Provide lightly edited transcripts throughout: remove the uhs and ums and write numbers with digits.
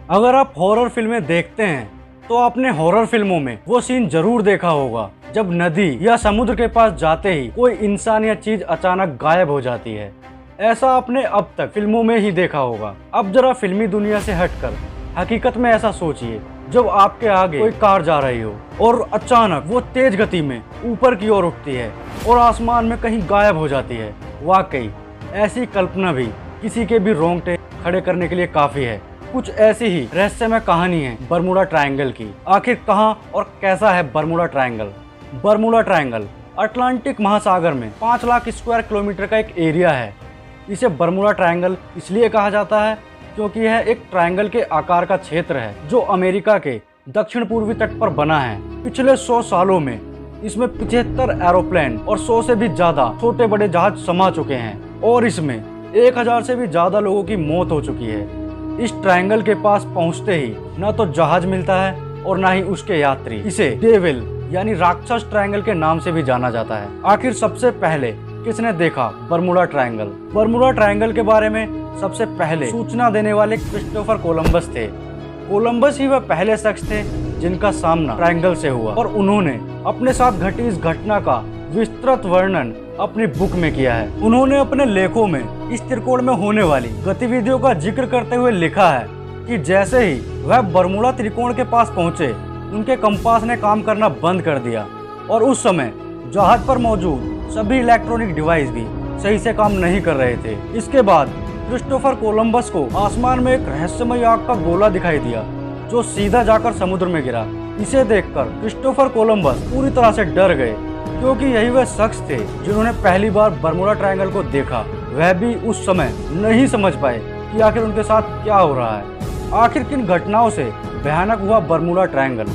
अगर आप हॉरर फिल्में देखते हैं तो आपने हॉरर फिल्मों में वो सीन जरूर देखा होगा जब नदी या समुद्र के पास जाते ही कोई इंसान या चीज अचानक गायब हो जाती है। ऐसा आपने अब तक फिल्मों में ही देखा होगा। अब जरा फिल्मी दुनिया से हटकर हकीकत में ऐसा सोचिए, जब आपके आगे कोई कार जा रही हो और अचानक वो तेज गति में ऊपर की ओर उठती है और आसमान में कहीं गायब हो जाती है। वाकई ऐसी कल्पना भी किसी के भी रोंगटे खड़े करने के लिए काफी है। कुछ ऐसी ही रहस्यमय कहानी है बरमूडा ट्रायंगल की। आखिर कहां और कैसा है Bermuda triangle? Bermuda triangle Atlantic महासागर में 5 लाख स्क्वायर किलोमीटर का एक एरिया है। इसे बरमूडा ट्रायंगल इसलिए कहा जाता है क्योंकि यह एक ट्रायंगल के आकार का क्षेत्र है जो अमेरिका के दक्षिण पूर्वी तट पर बना है। पिछले 100 सालों में इसमें 75 एरोप्लेन और 100 से भी ज्यादा छोटे बड़े जहाज समा चुके हैं और इसमें 1000 से भी ज्यादा लोगों की मौत हो चुकी है। इस ट्रायंगल के पास पहुंचते ही न तो जहाज मिलता है और न ही उसके यात्री। इसे डेविल यानी राक्षस ट्रायंगल के नाम से भी जाना जाता है। आखिर सबसे पहले किसने देखा बरमूडा ट्रायंगल? बरमूडा ट्रायंगल के बारे में सबसे पहले सूचना देने वाले क्रिस्टोफर कोलंबस थे। कोलंबस ही वह पहले शख्स थे जिनका सामना ट्रायंगल से हुआ और उन्होंने अपने साथ घटी इस घटना का विस्तृत वर्णन अपनी बुक में किया है। उन्होंने अपने लेखों में इस त्रिकोण में होने वाली गतिविधियों का जिक्र करते हुए लिखा है कि जैसे ही वह बरमूडा त्रिकोण के पास पहुंचे, उनके कंपास ने काम करना बंद कर दिया और उस समय जहाज पर मौजूद सभी इलेक्ट्रॉनिक डिवाइस भी सही से काम नहीं कर रहे थे। इसके बाद क्रिस्टोफर कोलंबस को आसमान में एक रहस्यमय आग का गोला दिखाई दिया जो सीधा जाकर समुद्र में गिरा। इसे देखकर क्रिस्टोफर कोलंबस पूरी तरह से डर गए क्योंकि यही वह शख्स थे जिन्होंने पहली बार बरमूडा ट्रायंगल को देखा। वह भी उस समय नहीं समझ पाए कि आखिर उनके साथ क्या हो रहा है। आखिर किन घटनाओं से भयानक हुआ बरमूडा ट्रायंगल?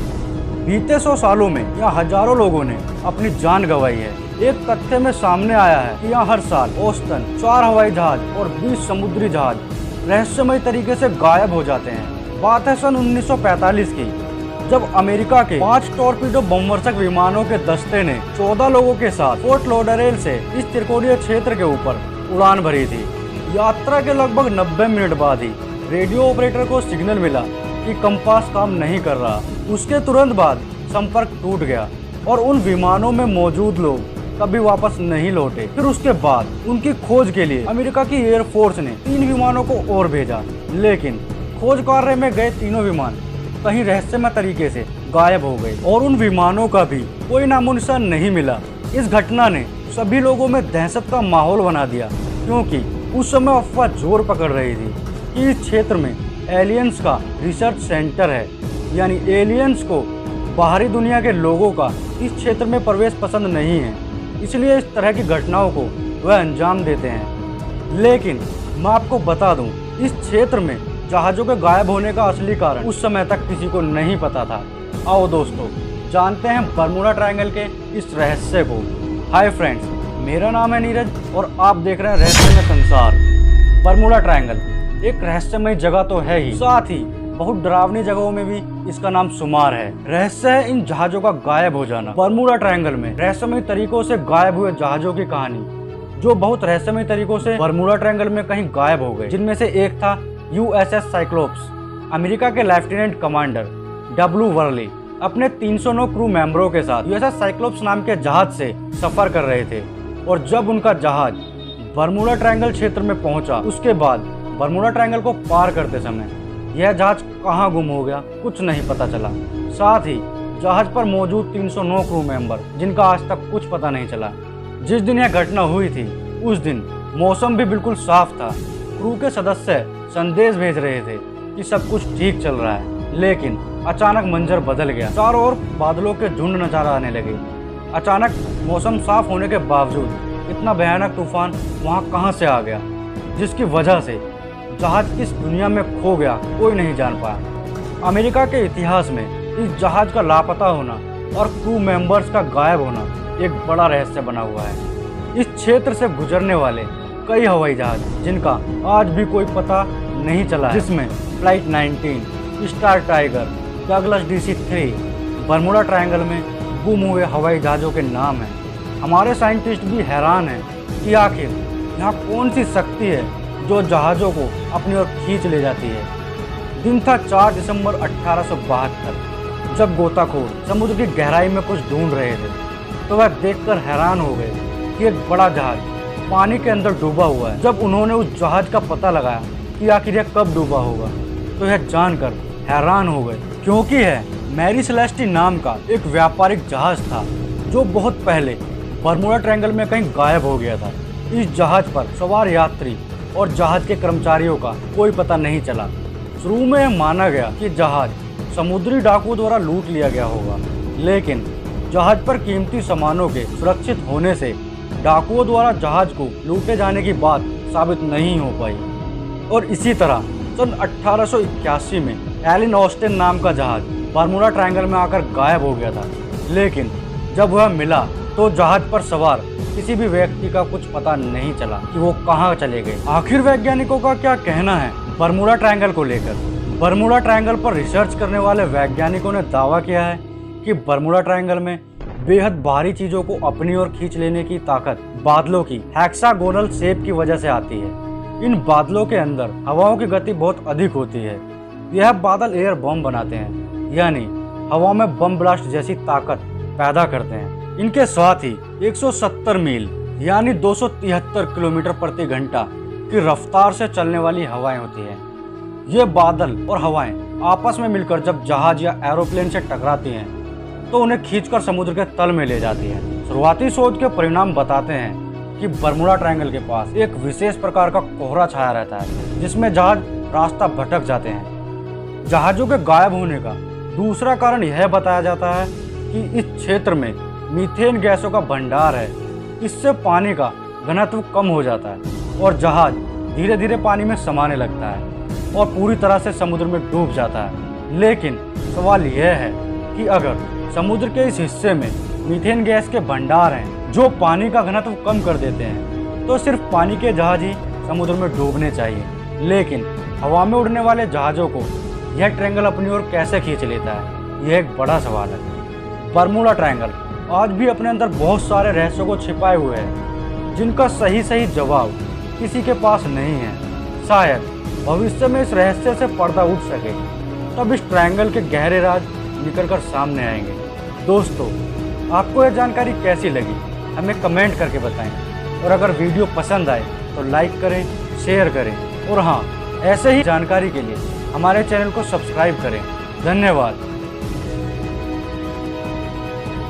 बीते 100 सालों में यहाँ हजारों लोगों ने अपनी जान गंवाई है। एक तथ्य में सामने आया है कि यहाँ हर साल औसतन 4 हवाई जहाज और 20 समुद्री जहाज रहस्यमय तरीके से गायब हो जाते हैं। बात है सन 1945 की, जब अमेरिका के 5 टॉर्पीडो बमवर्षक विमानों के दस्ते ने 14 लोगों के साथ फोर्ट लॉडरडेल से इस त्रिकोणीय क्षेत्र के ऊपर उड़ान भरी थी। यात्रा के लगभग 90 मिनट बाद ही रेडियो ऑपरेटर को सिग्नल मिला कि कंपास काम नहीं कर रहा। उसके तुरंत बाद संपर्क टूट गया और उन विमानों में मौजूद लोग कभी वापस नहीं लौटे। फिर उसके बाद उनकी खोज के लिए अमेरिका की एयरफोर्स ने 3 विमानों को और भेजा, लेकिन खोज कार्य में गए तीनों विमान कहीं रहस्यमय तरीके से गायब हो गए और उन विमानों का भी कोई नामो निशान नहीं मिला। इस घटना ने सभी लोगों में दहशत का माहौल बना दिया क्योंकि उस समय अफवाह जोर पकड़ रही थी कि इस क्षेत्र में एलियंस का रिसर्च सेंटर है, यानी एलियंस को बाहरी दुनिया के लोगों का इस क्षेत्र में प्रवेश पसंद नहीं है, इसलिए इस तरह की घटनाओं को वह अंजाम देते हैं। लेकिन मैं आपको बता दूं, इस क्षेत्र में जहाज़ों के गायब होने का असली कारण उस समय तक किसी को नहीं पता था। आओ दोस्तों, जानते हैं बरमूडा ट्रायंगल के इस रहस्य को। हाय फ्रेंड्स, मेरा नाम है नीरज और आप देख रहे हैं रहस्यमय संसार। बरमूडा ट्रायंगल एक रहस्यमय जगह तो है ही, साथ ही बहुत डरावनी जगहों में भी इसका नाम शुमार है। रहस्य है इन जहाजों का गायब हो जाना। बरमूडा ट्रायंगल में रहस्यमय तरीकों से गायब हुए जहाजों की कहानी, जो बहुत रहस्यमय तरीकों से बरमूडा ट्रायंगल में कहीं गायब हो गए, जिनमें से एक था USS साइक्लोप्स। अमेरिका के लेफ्टिनेंट कमांडर W वर्ली अपने 309 क्रू मेंबरों के साथ USS साइक्लोप्स नाम के जहाज से सफर कर रहे थे और जब उनका जहाज बरमूडा ट्रायंगल क्षेत्र में पहुंचा, उसके बाद बरमूडा ट्रायंगल को पार करते समय यह जहाज कहां गुम हो गया कुछ नहीं पता चला। साथ ही जहाज पर मौजूद 309 क्रू मेंबर, जिनका आज तक कुछ पता नहीं चला। जिस दिन यह घटना हुई थी उस दिन मौसम भी बिल्कुल साफ था। क्रू के सदस्य संदेश भेज रहे थे कि सब कुछ ठीक चल रहा है, लेकिन अचानक मंजर बदल गया। चारों ओर बादलों के झुंड नजर आने लगे। अचानक मौसम साफ होने के बावजूद इतना भयानक तूफान वहां कहां से आ गया, जिसकी वजह से जहाज किस दुनिया में खो गया कोई नहीं जान पाया। अमेरिका के इतिहास में इस जहाज का लापता होना और क्रू मेंबर्स का गायब होना एक बड़ा रहस्य बना हुआ है। इस क्षेत्र से गुजरने वाले कई हवाई जहाज जिनका आज भी कोई पता नहीं चला है, जिसमें flight 19, star tiger, Douglas DC-3 Bermuda triangle में गुम हुए हवाई जहाज़ों के नाम हैं। हमारे साइंटिस्ट भी हैरान हैं कि आखिर यहाँ कौन सी शक्ति है जो जहाज़ों को अपनी ओर खींच ले जाती है। दिन था 4 दिसंबर 1872। जब गोताखोर समुद्र की गहराई में कुछ ढूंढ रहे थे तो वह देखकर हैरान हो गए कि एक बड़ा जहाज पानी के अंदर डूबा हुआ है। जब उन्होंने उस जहाज का पता लगाया कि आखिर यह कब डूबा होगा तो यह जानकर हैरान हो गए, क्योंकि यह मैरी सेलेस्टी नाम का एक व्यापारिक जहाज था जो बहुत पहले बरमूडा ट्रायंगल में कहीं गायब हो गया था। इस जहाज पर सवार यात्री और जहाज के कर्मचारियों का कोई पता नहीं चला। शुरू में यह माना गया कि जहाज समुद्री डाकुओं द्वारा लूट लिया गया होगा, लेकिन जहाज पर कीमती सामानों के सुरक्षित होने से डाकुओं द्वारा जहाज को लूटे जाने की बात साबित नहीं हो पाई। और इसी तरह सन 1881 में एलिन ऑस्टिन नाम का जहाज बरमूडा ट्रायंगल में आकर गायब हो गया था, लेकिन जब वह मिला तो जहाज पर सवार किसी भी व्यक्ति का कुछ पता नहीं चला कि वो कहाँ चले गए। आखिर वैज्ञानिकों का क्या कहना है बरमूडा ट्रायंगल को लेकर? बरमूडा ट्रायंगल पर रिसर्च करने वाले वैज्ञानिकों ने दावा किया है कि बरमूडा ट्रायंगल में बेहद भारी चीजों को अपनी ओर खींच लेने की ताकत बादलों की हेक्सागोनल शेप की वजह से आती है। इन बादलों के अंदर हवाओं की गति बहुत अधिक होती है। यह बादल एयर बम बनाते हैं, यानी हवा में बम ब्लास्ट जैसी ताकत पैदा करते हैं। इनके साथ ही 170 मील यानी 273 किलोमीटर प्रति घंटा की रफ्तार से चलने वाली हवाएं होती हैं। ये बादल और हवाएं आपस में मिलकर जब जहाज या एरोप्लेन से टकराती हैं तो उन्हें खींचकर समुद्र के तल में ले जाती हैं। शुरुआती शोध के परिणाम बताते हैं कि बरमूडा ट्रायंगल के पास एक विशेष प्रकार का कोहरा छाया रहता है जिसमें जहाज रास्ता भटक जाते हैं। जहाजों के गायब होने का दूसरा कारण यह बताया जाता है कि इस क्षेत्र में मीथेन गैसों का भंडार है। इससे पानी का घनत्व कम हो जाता है और जहाज धीरे धीरे पानी में समाने लगता है और पूरी तरह से समुद्र में डूब जाता है। लेकिन सवाल यह है कि अगर समुद्र के इस हिस्से में मीथेन गैस के भंडार हैं जो पानी का घनत्व कम कर देते हैं तो सिर्फ पानी के जहाज ही समुद्र में डूबने चाहिए, लेकिन हवा में उड़ने वाले जहाज़ों को यह ट्रायंगल अपनी ओर कैसे खींच लेता है, यह एक बड़ा सवाल है। बरमूडा ट्रायंगल आज भी अपने अंदर बहुत सारे रहस्यों को छिपाए हुए है जिनका सही जवाब किसी के पास नहीं है। शायद भविष्य में इस रहस्य से पर्दा उठ सके, तब इस ट्रायंगल के गहरे राज निकलकर सामने आएंगे। दोस्तों, आपको यह जानकारी कैसी लगी हमें कमेंट करके बताएं और अगर वीडियो पसंद आए तो लाइक करें, शेयर करें और हाँ, ऐसे ही जानकारी के लिए हमारे चैनल को सब्सक्राइब करें। धन्यवाद।